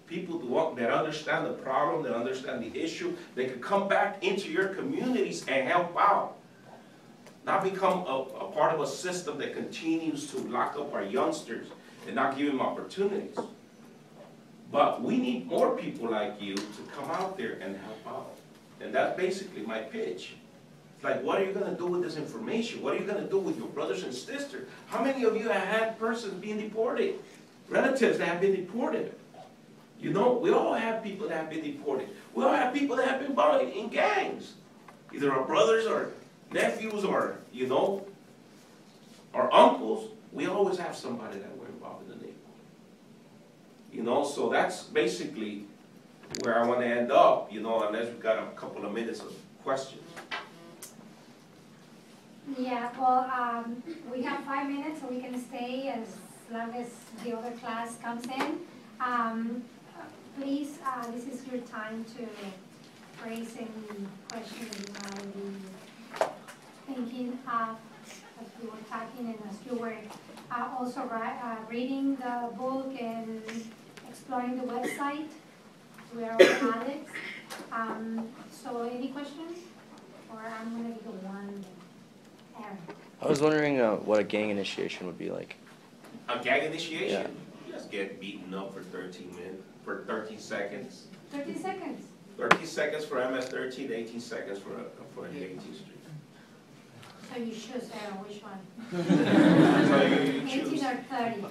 people that understand the problem, that understand the issue, they can come back into your communities and help out. Not become a part of a system that continues to lock up our youngsters and not give them opportunities. But we need more people like you to come out there and help out. And that's basically my pitch. It's like, what are you going to do with this information? What are you going to do with your brothers and sisters? How many of you have had persons being deported? Relatives that have been deported. You know, we all have people that have been deported. We all have people that have been involved in gangs. Either our brothers or nephews or, you know, our uncles. We always have somebody that we're involved in the neighborhood. You know, so that's basically where I want to end up, you know, unless we've got a couple of minutes of questions. Yeah, well, we have 5 minutes, so we can stay as long as the other class comes in. Please, this is your time to raise any questions you might be thinking of as we were talking and as you were also reading the book and exploring the website. We are all addicts. So any questions? Or I'm going to give one. Aaron. I was wondering what a gang initiation would be like. A gang initiation? Yeah. You just get beaten up for 13 minutes, for 13 seconds. 30 seconds. 30 seconds for MS-13, 18 seconds for the 18th Street. So you choose, Aaron, which one? So you choose. 18 or 30?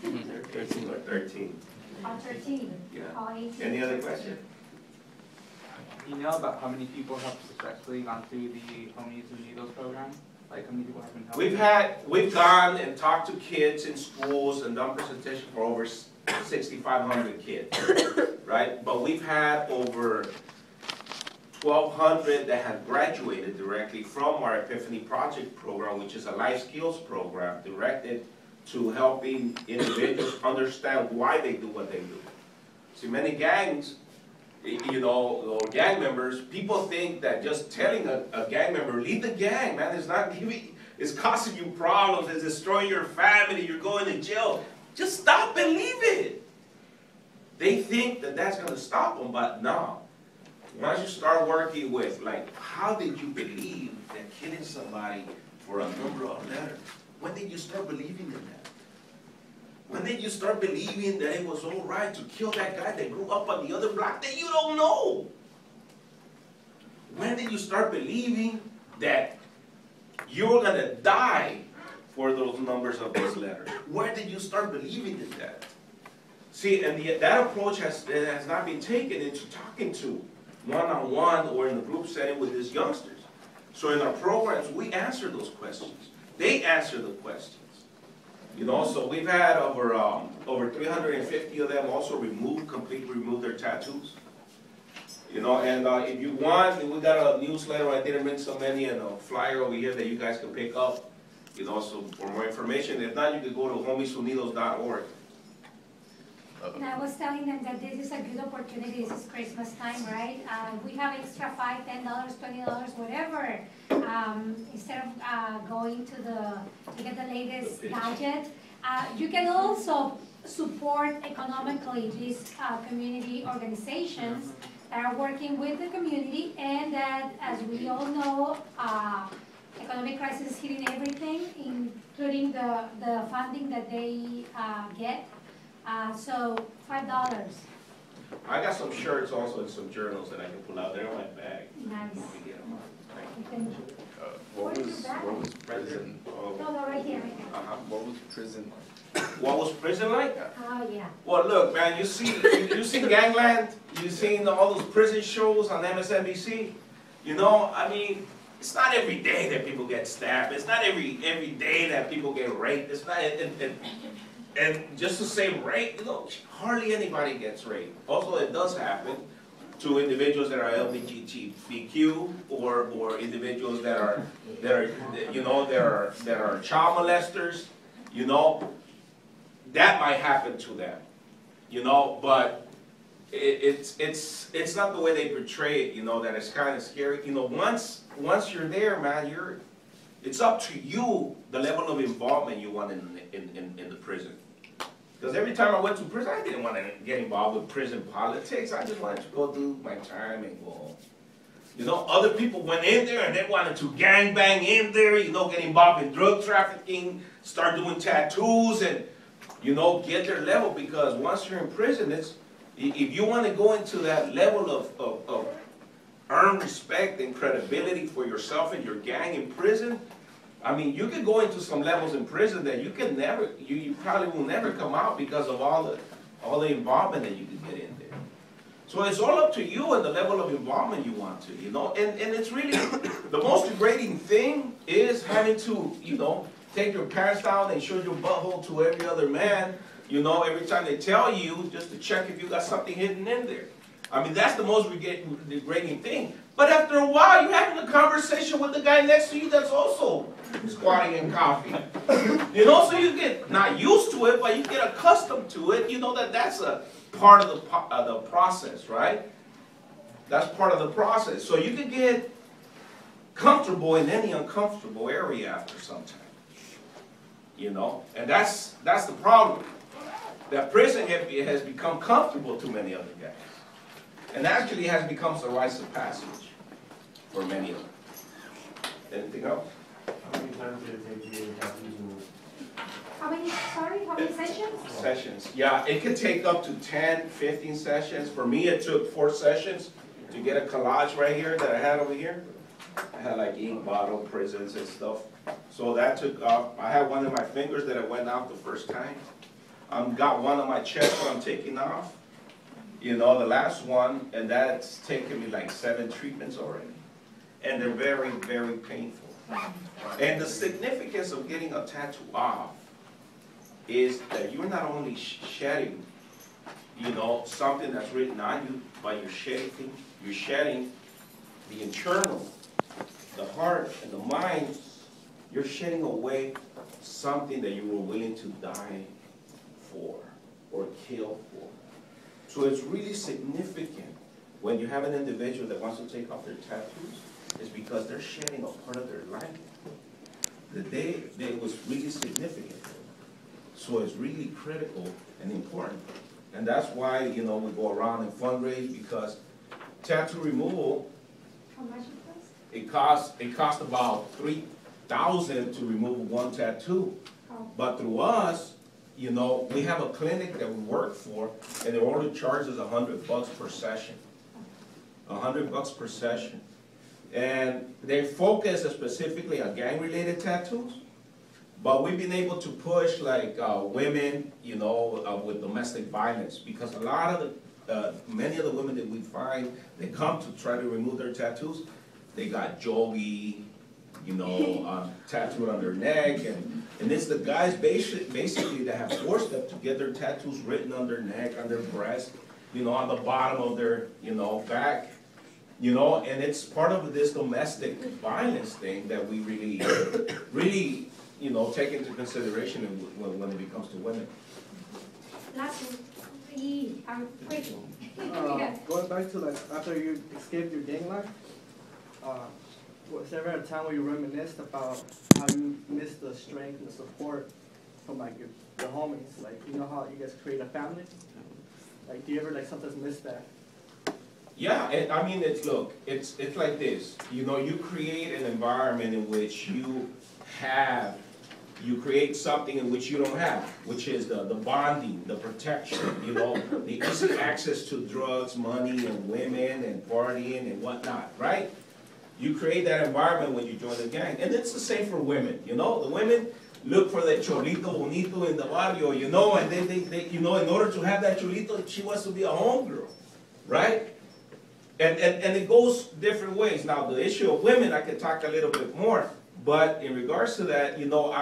13 or 13. Or 13? Yeah. Or 18? Any other question? Do you know about how many people have successfully gone through the Homies Who Need Those program? Like how many people have been helped? We've gone and talked to kids in schools and done presentation for over 6,500 kids, right? But we've had over 1,200 that have graduated directly from our Epiphany Project program, which is a life skills program directed to helping individuals understand why they do what they do. See, many gangs, you know, or gang members, people think that just telling a gang member, leave the gang, man, it's not giving, it's causing you problems, it's destroying your family, you're going to jail. Just stop and leave it. They think that that's going to stop them, but no. Once you start working with, like, how did you believe that killing somebody for a number of letters? When did you start believing in that? When did you start believing that it was all right to kill that guy that grew up on the other block that you don't know? When did you start believing that you were going to die for those numbers of those letters? Where did you start believing in that? See, and that approach has not been taken into talking to one-on-one or in a group setting with these youngsters. So in our programs, we answer those questions. They answer the questions. You know, so we've had over 350 of them also completely remove their tattoos. You know, and if you want, we got a newsletter. I didn't bring so many, and a flyer over here that you guys can pick up. You know, so for more information. If not, you can go to homiesunidos.org. And I was telling them that this is a good opportunity. This is Christmas time, right? We have extra $5, $10, $20, whatever. Instead of going to get the latest gadget, you can also support economically these community organizations that are working with the community, and that, as we all know, economic crisis is hitting everything, including the funding that they get. So $5. I got some shirts also and some journals that I can pull out. They're in my bag. Nice. You can get them. What was prison? No, right here. What was prison like? What was prison like? Oh, yeah. Well, look, man, you seen Gangland? You seen all those prison shows on MSNBC? You know, I mean, it's not every day that people get stabbed. It's not every day that people get raped. It's not, and just to say rape, you know, hardly anybody gets raped. Also, it does happen to individuals that are LGBTQ or individuals that are child molesters. You know, that might happen to them. You know, but it's not the way they portray it. You know, that it's kind of scary. You know, once you're there, man, it's up to you the level of involvement you want in the prison. Because every time I went to prison, I didn't want to get involved with prison politics. I just wanted to go do my time and go home. You know, other people went in there and they wanted to gangbang in there, you know, get involved in drug trafficking, start doing tattoos and, you know, get their level. Because once you're in prison, if you want to go into that level of earn respect and credibility for yourself and your gang in prison, I mean, you can go into some levels in prison that you can never, you probably will never come out because of all the involvement that you can get in there. So it's all up to you and the level of involvement you want to, you know. And it's really, the most degrading thing is having to, you know, take your pants down and show your butthole to every other man, you know, every time they tell you, just to check if you got something hidden in there. I mean, that's the most degrading thing. But after a while, you're having a conversation with the guy next to you that's also squatting in coffee. You know, so you get not used to it, but you get accustomed to it. You know that's a part of the process, right? That's part of the process. So you can get comfortable in any uncomfortable area after some time. You know, and that's the problem. That prison has become comfortable to many other guys. And actually has become a rites of passage for many of them. Anything else? How many times did it take to get a tattoos removed? How many sessions? Sessions. Yeah, it could take up to 10, 15 sessions. For me, it took 4 sessions to get a collage right here that I had over here. I had like ink bottle, prisons and stuff. So that took off. I had one in my fingers that I went out the first time. Got one on my chest that I'm taking off. You know, the last one, and that's taken me like 7 treatments already. And they're very, very painful. And the significance of getting a tattoo off is that you're not only shedding, you know, something that's written on you, but you're shedding the internal, the heart and the mind. You're shedding away something that you were willing to die for or kill for. So it's really significant when you have an individual that wants to take off their tattoos, is because they're shedding a part of their life. The day was really significant. So it's really critical and important. And that's why, you know, we go around and fundraise, because tattoo removal, How much it costs? it costs about $3,000 to remove one tattoo. Oh. But through us, you know, we have a clinic that we work for, and they only charge us $100 per session. $100 per session. And they focus specifically on gang-related tattoos, but we've been able to push like women, you know, with domestic violence, because a lot of many of the women that we find, they come to try to remove their tattoos, they got jogi, you know, tattooed on their neck, and it's the guys basically that have forced them to get their tattoos written on their neck, on their breast, you know, on the bottom of their, you know, back, you know, and it's part of this domestic violence thing that we really, you know, take into consideration when it comes to women. Last quick. Going back to like after you escaped your gang life, was there ever a time where you reminisced about how you missed the strength and the support from like your homies? Like, you know how you guys create a family? Like, do you ever like sometimes miss that? Yeah, and I mean, it's like this. You know, you create an environment in which you create something in which you don't have, which is the bonding, the protection, you know, the easy access to drugs, money, and women, and partying, and whatnot, right? You create that environment when you join the gang. And it's the same for women, you know? The women look for that cholito bonito in the barrio, you know, and they you know, in order to have that cholito, she wants to be a homegirl, right? And it goes different ways. Now, the issue of women, I can talk a little bit more, but in regards to that, you know,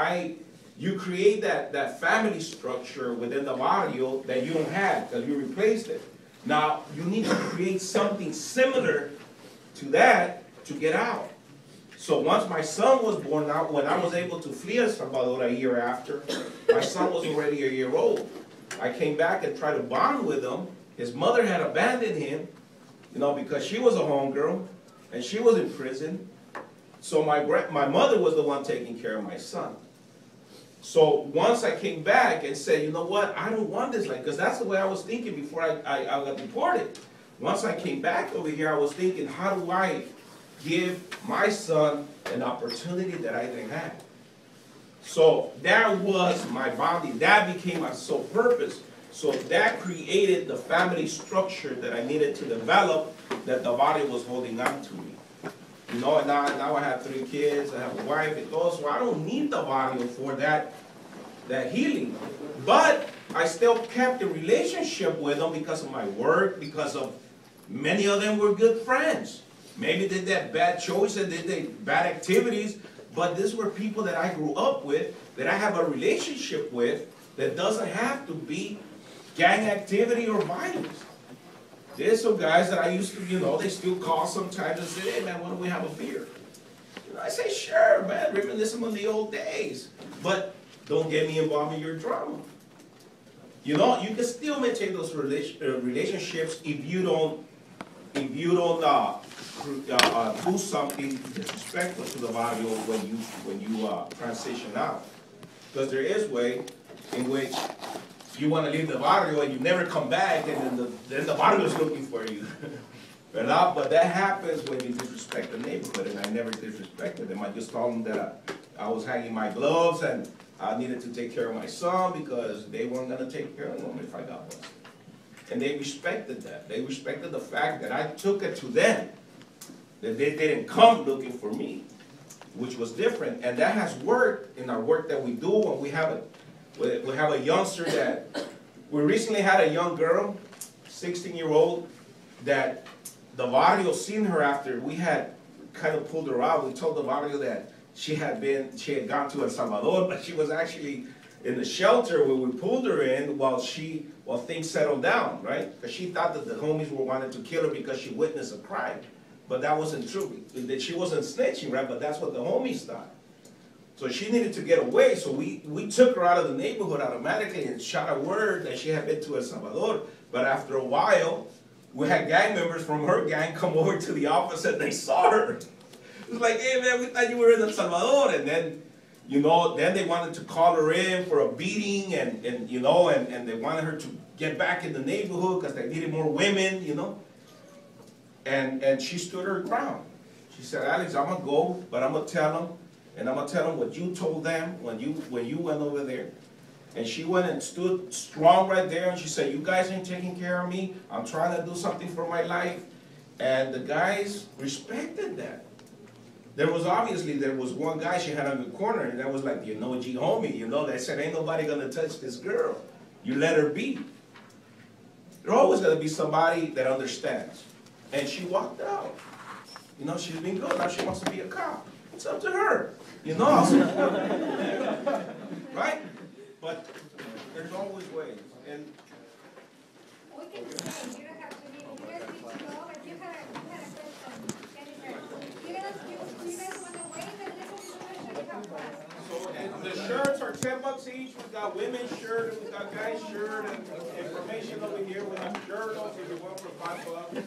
you create that family structure within the barrio that you don't have, because you replaced it. Now, you need to create something similar to that to get out. So once my son was born out, when I was able to flee El Salvador a year after, my son was already a year old. I came back and tried to bond with him. His mother had abandoned him, you know, because she was a homegirl, and she was in prison. So my mother was the one taking care of my son. So once I came back and said, you know what, I don't want this, like, because that's the way I was thinking before I got deported. Once I came back over here, I was thinking, how do I give my son an opportunity that I didn't have? So that was my bonding. That became my sole purpose. So that created the family structure that I needed to develop, that the body was holding on to me. You know, and now I have 3 kids, I have a wife, and all, so I don't need the body for that healing. But I still kept the relationship with them because of my work, because of many of them were good friends. Maybe they did bad choices, they did bad activities, but these were people that I grew up with, that I have a relationship with, that doesn't have to be gang activity or violence. There's some guys that I used to, you know, they still call sometimes and say, hey man, why don't we have a beer? You know, I say, sure man, reminiscing on the old days, but don't get me involved in your drama. You know, you can still maintain those relationships if you don't do something disrespectful to the barrio when you transition out. Because there is way in which you want to leave the barrio and you never come back, and then the barrio is looking for you. But that happens when you disrespect the neighborhood, and I never disrespected them. I just told them that I was hanging my gloves and I needed to take care of my son because they weren't going to take care of him if I got one. And they respected that. They respected the fact that I took it to them, that they didn't come looking for me, which was different. And that has worked in our work that we do when we have a youngster that, we recently had a young girl, 16-year-old, that the barrio seen her after we had kind of pulled her out. We told the barrio that she had gone to El Salvador, but she was actually in the shelter where we pulled her in while things settled down, right? Because she thought that the homies were wanting to kill her because she witnessed a crime. But that wasn't true. That she wasn't snitching, right? But that's what the homies thought. So she needed to get away, so we took her out of the neighborhood automatically and shot a word that she had been to El Salvador. But after a while, we had gang members from her gang come over to the office and they saw her. It was like, hey man, we thought you were in El Salvador. And then, you know, then they wanted to call her in for a beating and they wanted her to get back in the neighborhood because they needed more women, you know. And she stood her ground. She said, Alex, I'm going to go, but I'm going to tell them. And I'm going to tell them what you told them when you went over there. And she went and stood strong right there, and she said, you guys ain't taking care of me. I'm trying to do something for my life. And the guys respected that. There was one guy she had on the corner, and that was like, you know, G homie, you know, that said, ain't nobody going to touch this girl. You let her be. There's always going to be somebody that understands. And she walked out. You know, she's been good. Now she wants to be a cop. It's up to her. You know, right? But there's always ways. And we can say, you don't have to leave. You guys need to go, but you had a question, Jennifer. You guys want to wait and listen to the question you have for us? so and the shirts are $10 each. We've got women's shirt, and we've got guys' shirt, and information over here. We have journals if you want for $5.